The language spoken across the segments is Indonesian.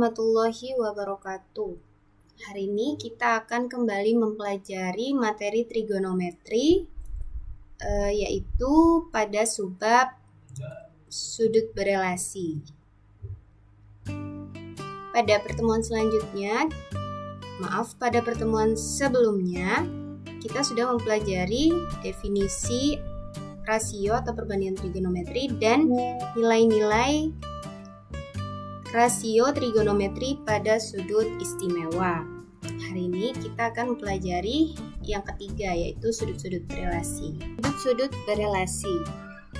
warahmatullahi wabarakatuh. Hari ini kita akan kembali mempelajari materi trigonometri, yaitu pada subbab sudut berelasi. Pada pertemuan sebelumnya, kita sudah mempelajari definisi rasio atau perbandingan trigonometri dan nilai-nilai rasio trigonometri pada sudut istimewa. Hari ini kita akan mempelajari yang ketiga, yaitu sudut-sudut berelasi. Sudut-sudut berelasi.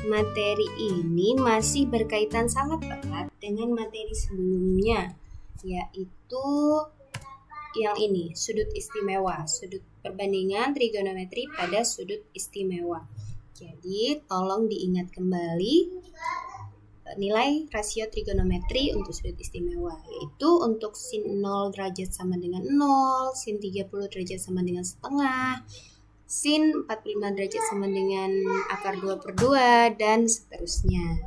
Materi ini masih berkaitan sangat erat dengan materi sebelumnya, yaitu yang ini, sudut istimewa, sudut perbandingan trigonometri pada sudut istimewa. Jadi, tolong diingat kembali nilai rasio trigonometri untuk sudut istimewa, yaitu untuk sin 0 derajat sama dengan 0, sin 30 derajat sama dengan setengah, sin 45 derajat sama dengan akar 2/2, dan seterusnya.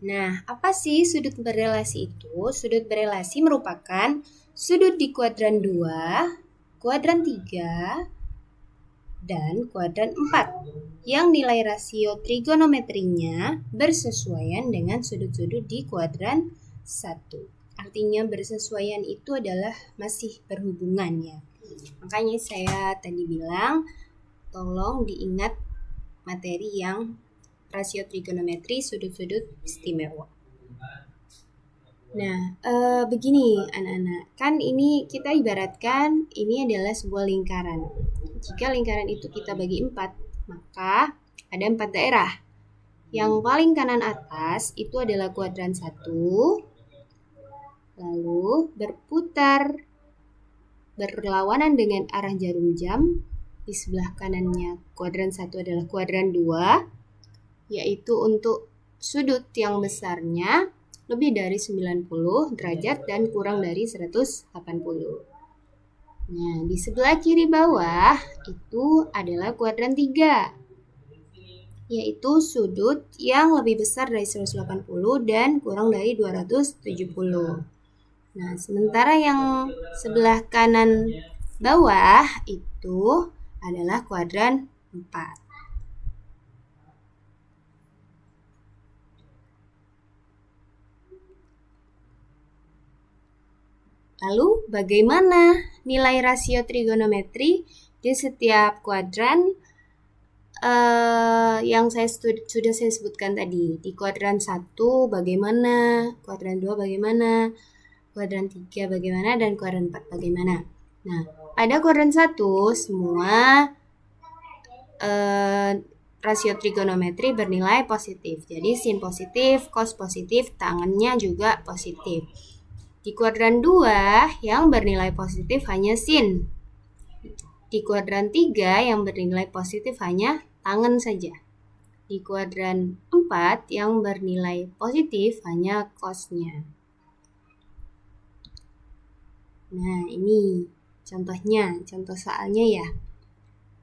Nah, apa sih sudut berelasi itu? Sudut berelasi merupakan sudut di kuadran 2, kuadran 3, dan kuadran 4 yang nilai rasio trigonometrinya bersesuaian dengan sudut-sudut di kuadran 1. Artinya bersesuaian itu adalah masih berhubungan ya. Makanya saya tadi bilang tolong diingat materi yang rasio trigonometri sudut-sudut istimewa. Nah, begini anak-anak, kan ini kita ibaratkan ini adalah sebuah lingkaran. Jika lingkaran itu kita bagi 4, maka ada 4 daerah. Yang paling kanan atas itu adalah kuadran 1, lalu berputar berlawanan dengan arah jarum jam. Di sebelah kanannya kuadran 1 adalah kuadran 2, yaitu untuk sudut yang besarnya lebih dari 90 derajat dan kurang dari 180. Nah, di sebelah kiri bawah itu adalah kuadran 3, yaitu sudut yang lebih besar dari 180 dan kurang dari 270. Nah, sementara yang sebelah kanan bawah itu adalah kuadran 4. Lalu bagaimana nilai rasio trigonometri di setiap kuadran yang sudah saya sebutkan tadi? Di kuadran 1 bagaimana, kuadran 2 bagaimana, kuadran 3 bagaimana, dan kuadran 4 bagaimana. Nah, pada kuadran 1 semua rasio trigonometri bernilai positif. Jadi sin positif, cos positif, tangannya juga positif. Di kuadran 2 yang bernilai positif hanya sin. Di kuadran 3 yang bernilai positif hanya tangan saja. Di kuadran 4 yang bernilai positif hanya cosnya. Nah, ini contohnya, contoh soalnya ya.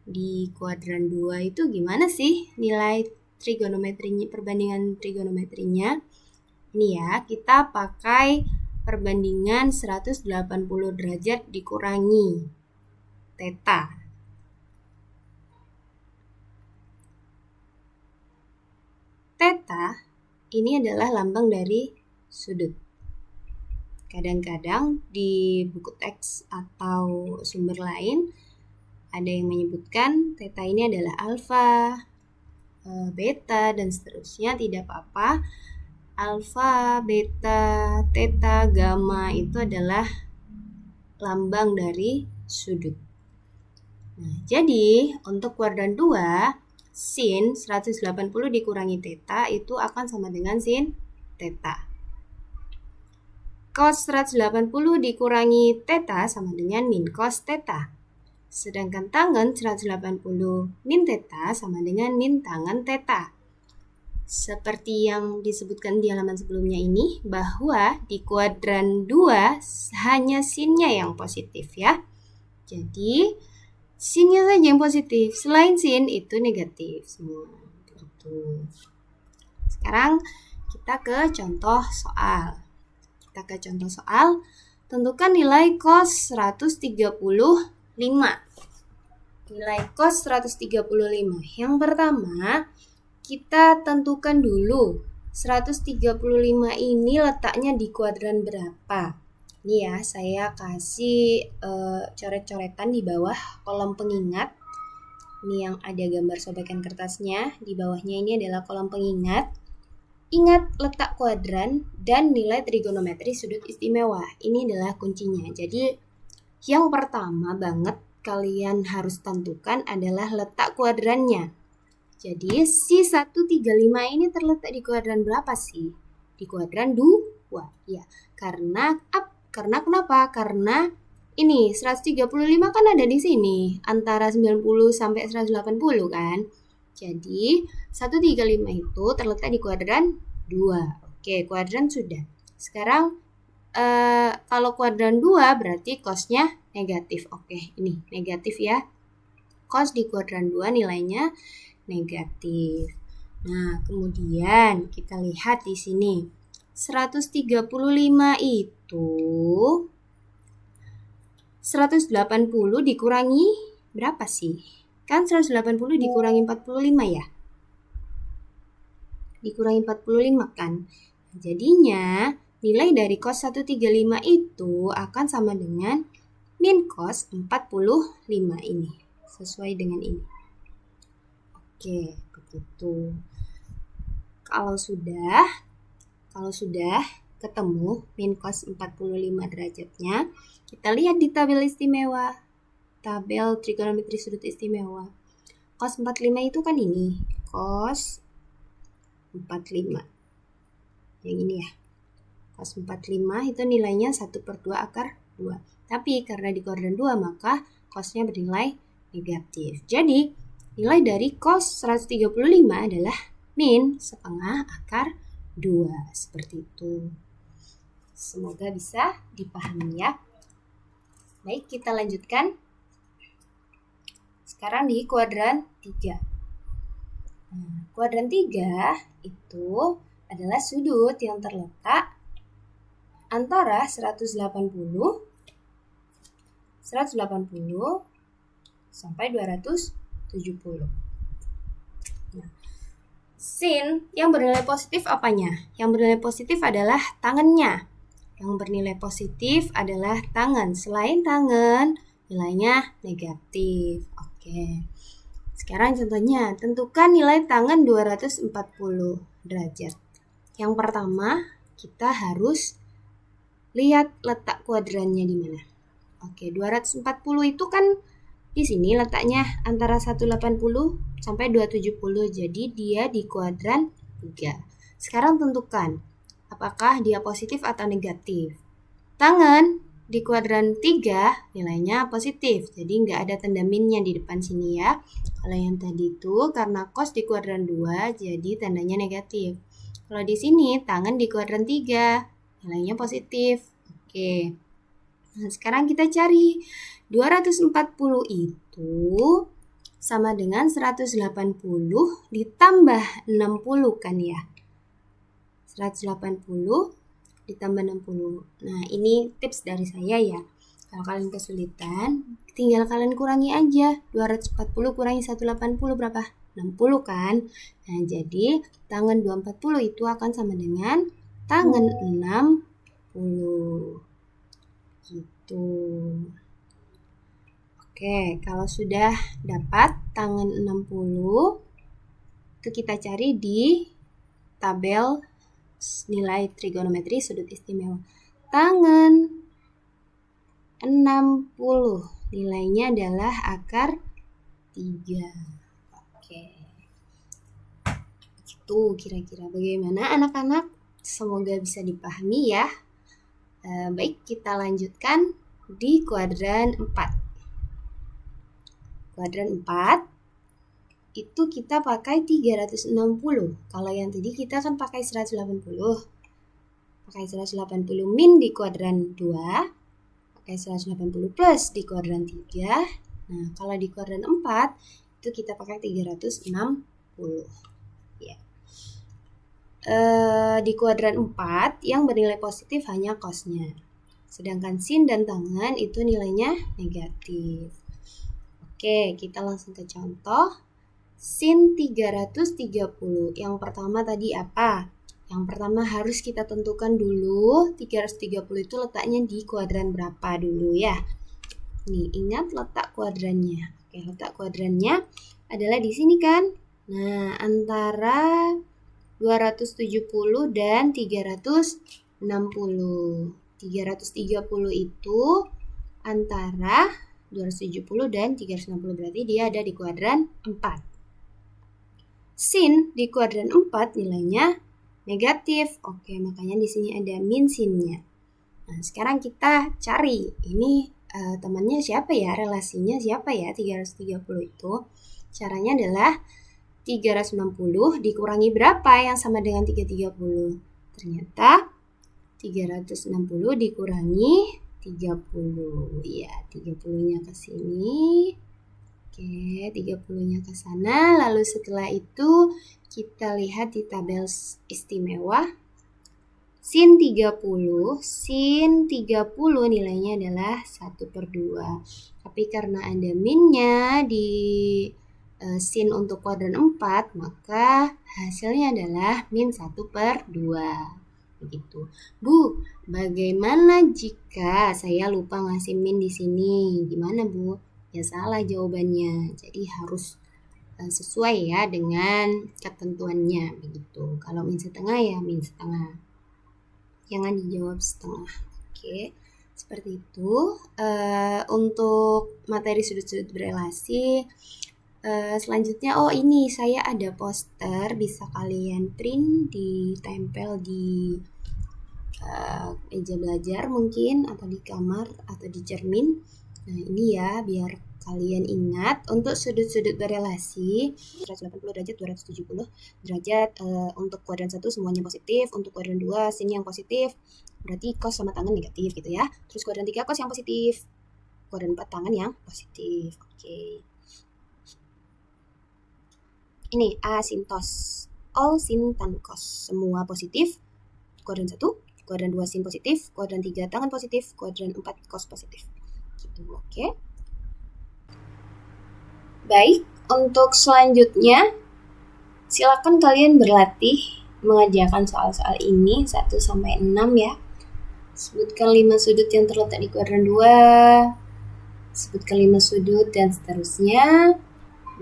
Di kuadran 2 itu gimana sih nilai trigonometrinya, perbandingan trigonometrinya? Ini ya, kita pakai perbandingan 180 derajat dikurangi theta. Theta ini adalah lambang dari sudut. Kadang-kadang di buku teks atau sumber lain ada yang menyebutkan theta ini adalah alfa, beta, dan seterusnya. Tidak apa-apa. Alfa, beta, theta, gamma itu adalah lambang dari sudut. Nah, jadi untuk kuadran 2, sin 180 dikurangi theta itu akan sama dengan sin theta. Cos 180 dikurangi theta sama dengan min cos theta. Sedangkan tangen 180 min theta sama dengan min tangen theta. Seperti yang disebutkan di halaman sebelumnya ini, bahwa di kuadran 2 hanya sinnya yang positif ya. Jadi sinnya saja yang positif, selain sin itu negatif semua. Gitu. Sekarang kita ke contoh soal. Tentukan nilai cos 135. Nilai cos 135. Yang pertama, kita tentukan dulu 135 ini letaknya di kuadran berapa. Ini ya, saya kasih coret-coretan di bawah kolom pengingat. Ini yang ada gambar sobekan kertasnya. Di bawahnya ini adalah kolom pengingat. Ingat letak kuadran dan nilai trigonometri sudut istimewa. Ini adalah kuncinya. Jadi yang pertama banget kalian harus tentukan adalah letak kuadrannya. Jadi si 135 ini terletak di kuadran berapa sih? Di kuadran 2. Ya, karena kenapa? Karena ini 135 kan ada di sini antara 90 sampai 180 kan. Jadi 135 itu terletak di kuadran 2. Oke, kuadran sudah. Sekarang kalau kuadran 2 berarti cosnya negatif. Oke, ini negatif ya. Cos di kuadran 2 nilainya negatif. Nah, kemudian kita lihat di sini. 135 itu 180 dikurangi berapa sih? Kan 180 dikurangi 45 ya? Dikurangi 45 kan? Jadinya nilai dari cos 135 itu akan sama dengan min cos 45 ini. Sesuai dengan ini. Oke, begitu. Kalau sudah ketemu min cos 45 derajatnya, kita lihat di tabel istimewa. Tabel trigonometri sudut istimewa. Cos 45 itu kan ini. Cos 45. Yang ini ya. Cos 45 itu nilainya 1/2 akar 2. Tapi karena di kuadran 2 maka cosnya bernilai negatif. Jadi nilai dari cos 135 adalah min setengah akar 2. Seperti itu. Semoga bisa dipahami ya. Baik, kita lanjutkan. Sekarang di kuadran 3. Nah, kuadran 3 itu adalah sudut yang terletak antara 180 sampai 270. Nah, sin yang bernilai positif apanya? Yang bernilai positif adalah tangannya. Yang bernilai positif adalah tangan. Selain tangan, nilainya negatif. Oke. Sekarang contohnya, tentukan nilai tangan 240 derajat. Yang pertama, kita harus lihat letak kuadrannya di mana. Oke, 240 itu kan di sini letaknya antara 180 sampai 270. Jadi dia di kuadran 3. Sekarang tentukan apakah dia positif atau negatif. Tangan di kuadran 3 nilainya positif. Jadi nggak ada tanda minnya di depan sini ya. Kalau yang tadi itu karena cos di kuadran 2 jadi tandanya negatif. Kalau di sini tangan di kuadran 3 nilainya positif. Oke. Nah, sekarang kita cari 240 itu sama dengan 180 ditambah 60 kan ya. 180 ditambah 60. Nah, ini tips dari saya ya. Kalau kalian kesulitan, tinggal kalian kurangi aja. 240 kurangi 180 berapa? 60 kan? Nah, jadi tangan 240 itu akan sama dengan tangan 60. Gitu. Oke, kalau sudah dapat tangan 60, itu kita cari di tabel nilai trigonometri sudut istimewa. Tangan 60 nilainya adalah akar 3. Oke. Itu kira-kira bagaimana anak-anak? Semoga bisa dipahami ya. Baik, kita lanjutkan di kuadran 4. Kuadran 4 itu kita pakai 360. Kalau yang tadi kita kan pakai 180. Pakai 180 min di kuadran 2, pakai 180 plus di kuadran 3. Nah, kalau di kuadran 4 itu kita pakai 360. Ya. di kuadran 4 yang bernilai positif hanya cosnya. Sedangkan sin dan tangan itu nilainya negatif. Oke, kita langsung ke contoh. Sin 330. Yang pertama tadi apa? Yang pertama harus kita tentukan dulu 330 itu letaknya di kuadran berapa dulu ya. Nih, ingat letak kuadrannya. Oke, letak kuadrannya adalah di sini kan? Nah, antara 270 dan 360. 330 itu antara 270 dan 360, berarti dia ada di kuadran 4. Sin di kuadran 4 nilainya negatif. Oke, makanya di sini ada min sinnya. Nah, sekarang kita cari ini temannya siapa ya? Relasinya siapa ya? 330 itu. Caranya adalah 360 dikurangi berapa yang sama dengan 330? Ternyata 360 dikurangi 30. Ya, 30-nya ke sini. Oke, 30-nya ke sana. Lalu setelah itu kita lihat di tabel istimewa. Sin 30 nilainya adalah 1/2. Tapi karena ada minnya di sin untuk kuadran 4, maka hasilnya adalah min 1/2. Begitu. Bu, bagaimana jika saya lupa ngasih min di sini? Gimana, Bu? Ya salah jawabannya. Jadi harus sesuai ya dengan ketentuannya begitu. Kalau min setengah ya min setengah. Jangan dijawab setengah. Oke. Seperti itu. Untuk materi sudut-sudut berelasi, selanjutnya ini saya ada poster, bisa kalian print, ditempel di meja belajar mungkin, atau di kamar, atau di cermin. Nah, ini ya biar kalian ingat untuk sudut-sudut berelasi 180 derajat, 270 derajat. Untuk kuadran 1 semuanya positif, untuk kuadran 2 sin yang positif, berarti cos sama tangan negatif gitu ya. Terus kuadran 3 cos yang positif, kuadran 4 tangan yang positif. Oke. Ini asintos, all sin tan cos, semua positif. Kuadran 1, kuadran 2 sin positif, kuadran 3 tangan positif, kuadran 4 cos positif. Gitu, oke. Baik, untuk selanjutnya silakan kalian berlatih mengerjakan soal-soal ini 1 sampai 6 ya. Sebutkan 5 sudut yang terletak di kuadran 2. Sebutkan 5 sudut dan seterusnya.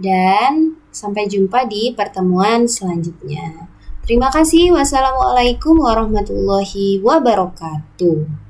Dan sampai jumpa di pertemuan selanjutnya. Terima kasih. Wassalamualaikum warahmatullahi wabarakatuh.